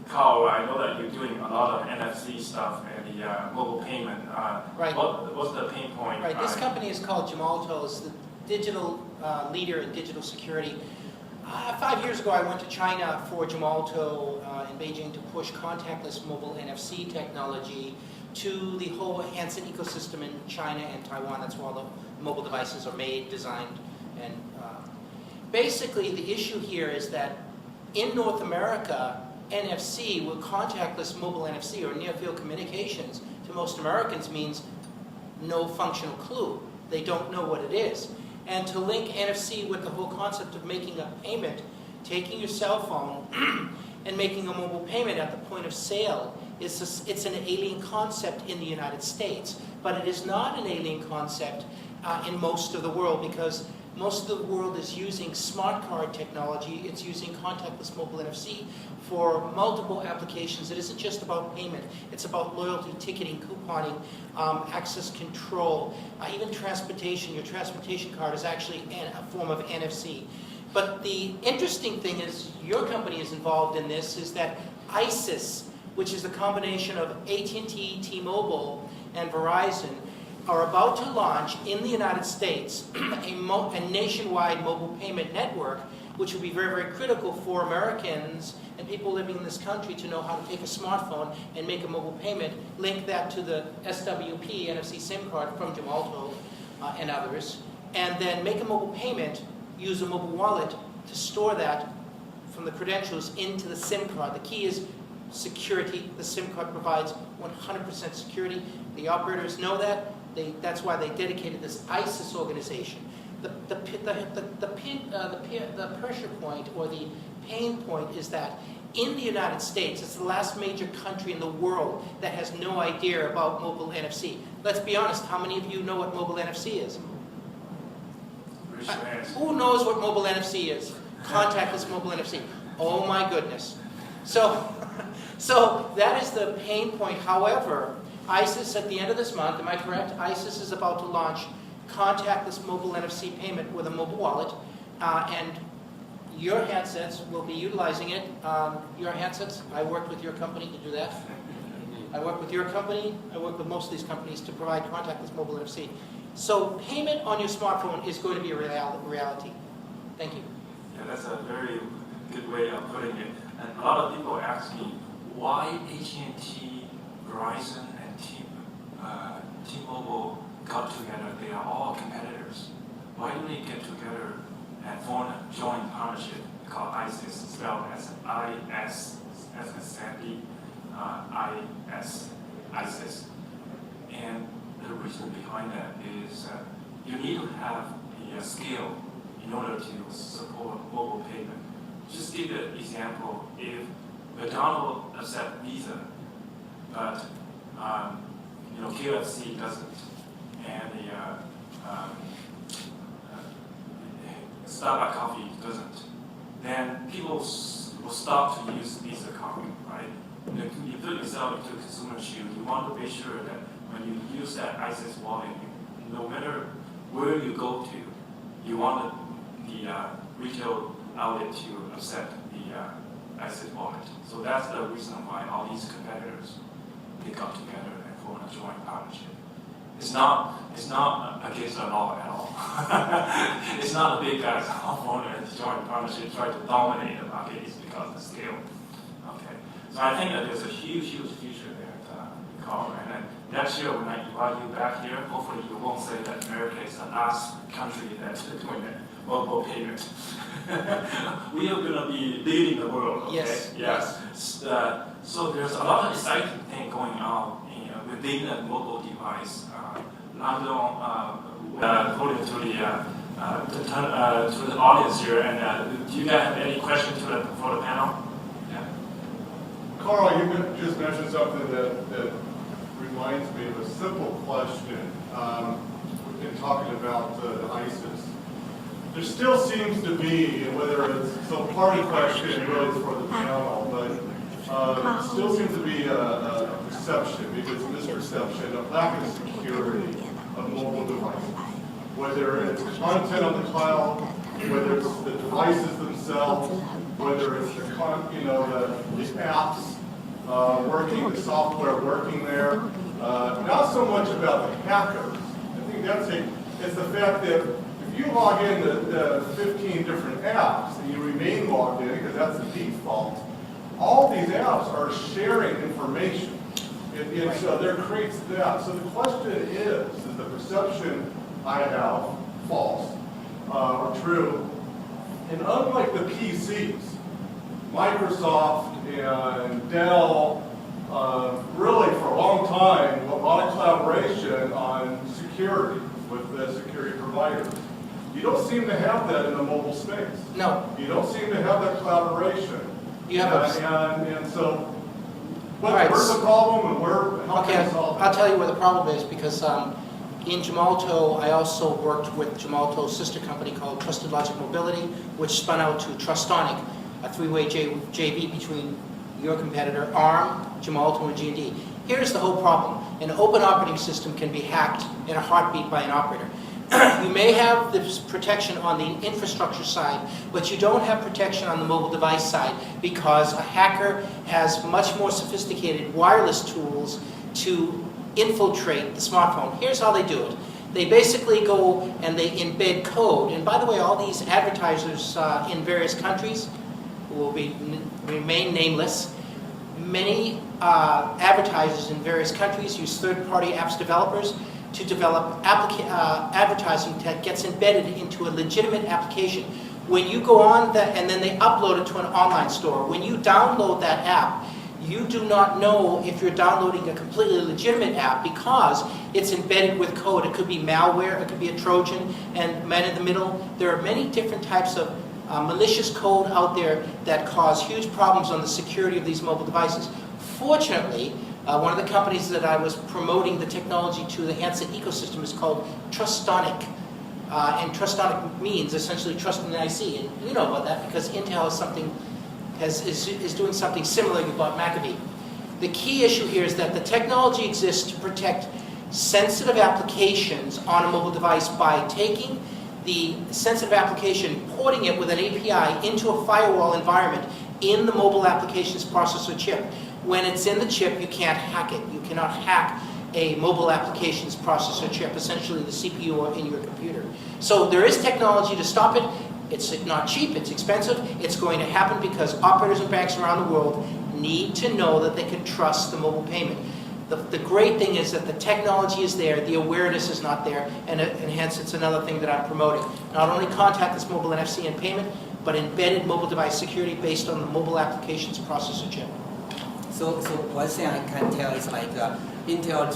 Karl, I know that you're doing a lot of NFC stuff and the mobile payment. Right. What's the pain point? Right. This company is called Gemalto. It's the digital leader in digital security. 5 years ago, I went to China for Gemalto in Beijing to push contactless mobile NFC technology to the whole handset ecosystem in China and Taiwan. That's where all the mobile devices are made, designed, and basically the issue here is that in North America, NFC, with contactless mobile NFC or near-field communications, to most Americans means no functional clue. They don't know what it is. And to link NFC with the whole concept of making a payment, taking your cell phone and making a mobile payment at the point of sale, it's an alien concept in the United States. But it is not an alien concept in most of the world, because most of the world is using smart card technology. It's using contactless mobile NFC for multiple applications. It isn't just about payment. It's about loyalty, ticketing, couponing, access control, even transportation. Your transportation card is actually a form of NFC. But the interesting thing is, your company is involved in this, is that ISIS, which is the combination of AT&T, T-Mobile, and Verizon, are about to launch in the United States a nationwide mobile payment network, which will be very, very critical for Americans and people living in this country to know how to take a smartphone and make a mobile payment, link that to the SWP NFC SIM card from Gemalto and others, and then make a mobile payment, use a mobile wallet to store that from the credentials into the SIM card. The key is security. The SIM card provides 100% security. The operators know that. That's why they dedicated this ISIS organization. The pressure point or the pain point is that in the United States, it's the last major country in the world that has no idea about mobile NFC. Let's be honest, how many of you know what mobile NFC is? Who knows what mobile NFC is? Contactless mobile NFC. Oh my goodness. So that is the pain point. However, ISIS at the end of this month, am I correct? ISIS is about to launch contactless mobile NFC payment with a mobile wallet, and your handsets will be utilizing it. Your handsets, I worked with your company to do that. I work with your company, I work with most of these companies to provide contactless mobile NFC. So payment on your smartphone is going to be a reality. Thank you. Yeah, that's a very good way of putting it. And a lot of people ask me, why AT&T, Verizon, and T-Mobile got together? They are all competitors. Why do they get together and form a joint partnership called ISIS, spelled as IS, as in Sandy, ISIS? And the reason behind that is you need to have the scale in order to support mobile payment. Just give an example. If McDonald's accepts Visa, but KFC doesn't, and the Starbucks coffee doesn't, then people will stop to use Visa card, right? You put yourself into consumer shoes. You want to be sure that when you use that ISIS wallet, no matter where you go to, you want the retail outlet to accept the ISIS wallet. So that's the reason why all these competitors, they got together and form a joint partnership. It's not against the law at all. It's not the big guys forming a joint partnership try to dominate the market. It's because of the scale. Okay. So I think that there's a huge, huge future there, Karl. And then next year when I invite you back here, hopefully you won't say that America is the last country that's doing it. Mobile payment. We are going to be leading the world. Okay? Yes. Yes. So there's a lot of exciting things going on within the mobile device. I'm going to the audience here, and do you guys have any questions for the panel? Yeah. Karl, you just mentioned something that reminds me of a simple question. In talking about the ISIS. There still seems to be, whether it's some party question really for the panel, but still seems to be a perception, maybe it's a misperception, of lack of security of mobile devices. Whether it's content on the cloud, whether it's the devices themselves, whether it's the apps working, the software working there. Not so much about the hackers. I think it's the fact that if you log in to 15 different apps and you remain logged in, because that's the default, all these apps are sharing information. And so there creates that. So the question is the perception I have false or true? And unlike the PCs, Microsoft and Dell, really for a long time, a lot of collaboration on security with the security providers. You don't seem to have that in the mobile space. No. You don't seem to have that collaboration. You have and so, right. Where's the problem and how can we solve it? I'll tell you where the problem is, because in Gemalto, I also worked with Gemalto's sister company called Trusted Logic Mobility, which spun out to Trustonic, a three-way JV between your competitor, ARM, Gemalto, and G&D. Here's the whole problem. An open operating system can be hacked in a heartbeat by an operator. You may have this protection on the infrastructure side, but you don't have protection on the mobile device side, because a hacker has much more sophisticated wireless tools to infiltrate the smartphone. Here's how they do it. They basically go and they embed code. And by the way, all these advertisers in various countries who will remain nameless, many advertisers in various countries use third-party apps developers to develop advertising that gets embedded into a legitimate application. When you go on that, and then they upload it to an online store, when you download that app, you do not know if you're downloading a completely legitimate app, because it's embedded with code. It could be malware, it could be a Trojan, and man in the middle. There are many different types of malicious code out there that cause huge problems on the security of these mobile devices. Fortunately, one of the companies that I was promoting the technology to the handset ecosystem is called Trustonic. And Trustonic means essentially trust in the IC. And you know about that because Intel is doing something similar. You bought McAfee. The key issue here is that the technology exists to protect sensitive applications on a mobile device by taking the sensitive application, porting it with an API into a firewall environment in the mobile applications processor chip. When it's in the chip, you can't hack it. You cannot hack a mobile applications processor chip, essentially the CPU or in your computer. So there is technology to stop it. It's not cheap, it's expensive. It's going to happen because operators and banks around the world need to know that they can trust the mobile payment. The great thing is that the technology is there, the awareness is not there, and hence it's another thing that I'm promoting. Not only contactless mobile NFC and payment, but embedded mobile device security based on the mobile applications processor chip. So one thing I can tell is like Intel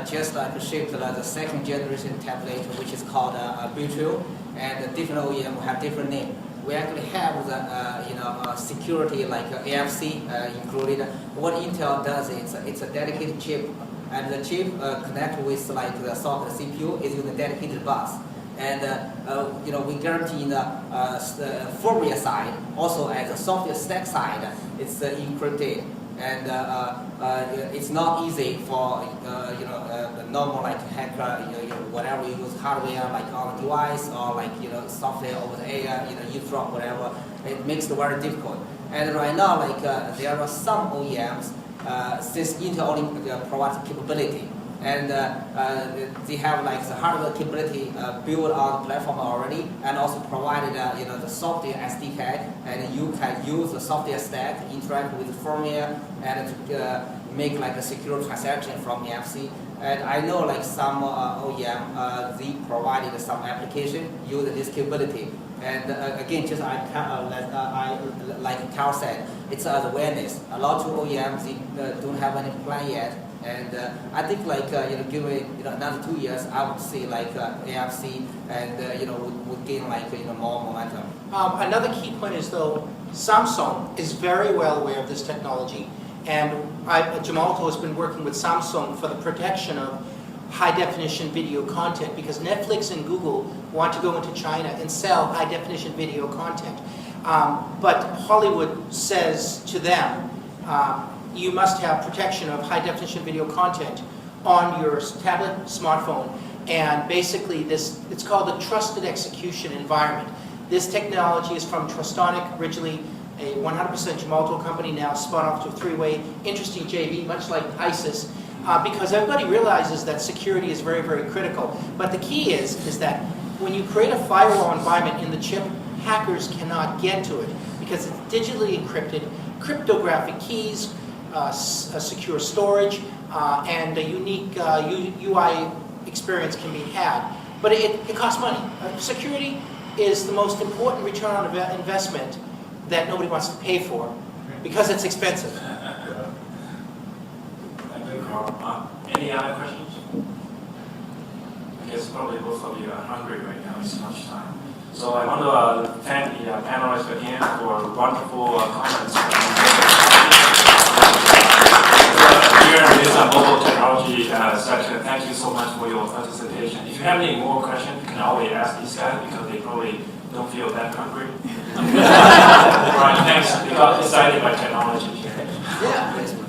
just like shipped the second generation tablet, which is called Bellevue, and different OEM have different name. We actually have the security like AFC included. What Intel does is it's a dedicated chip, and the chip connect with like the socket CPU is using a dedicated bus. And we guarantee in the firmware side, also as the software stack side, it's encrypted. And it's not easy for normal like hacker, whatever you use hardware like on the device or like software over the air, eavesdrop, whatever. It makes it very difficult. And right now, like there are some OEMs, since Intel only provides capability, and they have like the hardware capability built on the platform already, and also provided the software SDK, and you can use the software stack, interact with the firmware, and make like a secure transaction from NFC. And I know like some OEM, they provided some application using this capability. And again, just like Karl said, it's awareness. A lot of OEMs they don't have any plan yet. And I think like given another 2 years, I would say like AFC and would gain like more momentum. Another key point is though, Samsung is very well aware of this technology, and Gemalto has been working with Samsung for the protection of high definition video content, because Netflix and Google want to go into China and sell high definition video content. But Hollywood says to them, you must have protection of high-definition video content on your tablet, smartphone, and basically it's called a trusted execution environment. This technology is from Trustonic, originally a 100% Gemalto company, now spun off to a three-way, interesting JV, much like ISIS, because everybody realizes that security is very, very critical. But the key is that when you create a firewall environment in the chip, hackers cannot get to it because it's digitally encrypted, cryptographic keys, secure storage, and a unique UI experience can be had. But it costs money. Security is the most important return on investment that nobody wants to pay for because it's expensive. Thank you, Karl. Any other questions? I guess probably both of you are hungry right now. It's lunchtime. So I want to thank the panelists again for wonderful comments. Here in this mobile technology section, thank you so much for your participation. If you have any more questions, you can always ask these guys because they probably don't feel that hungry. Right, thanks. They got excited by technology. Yeah.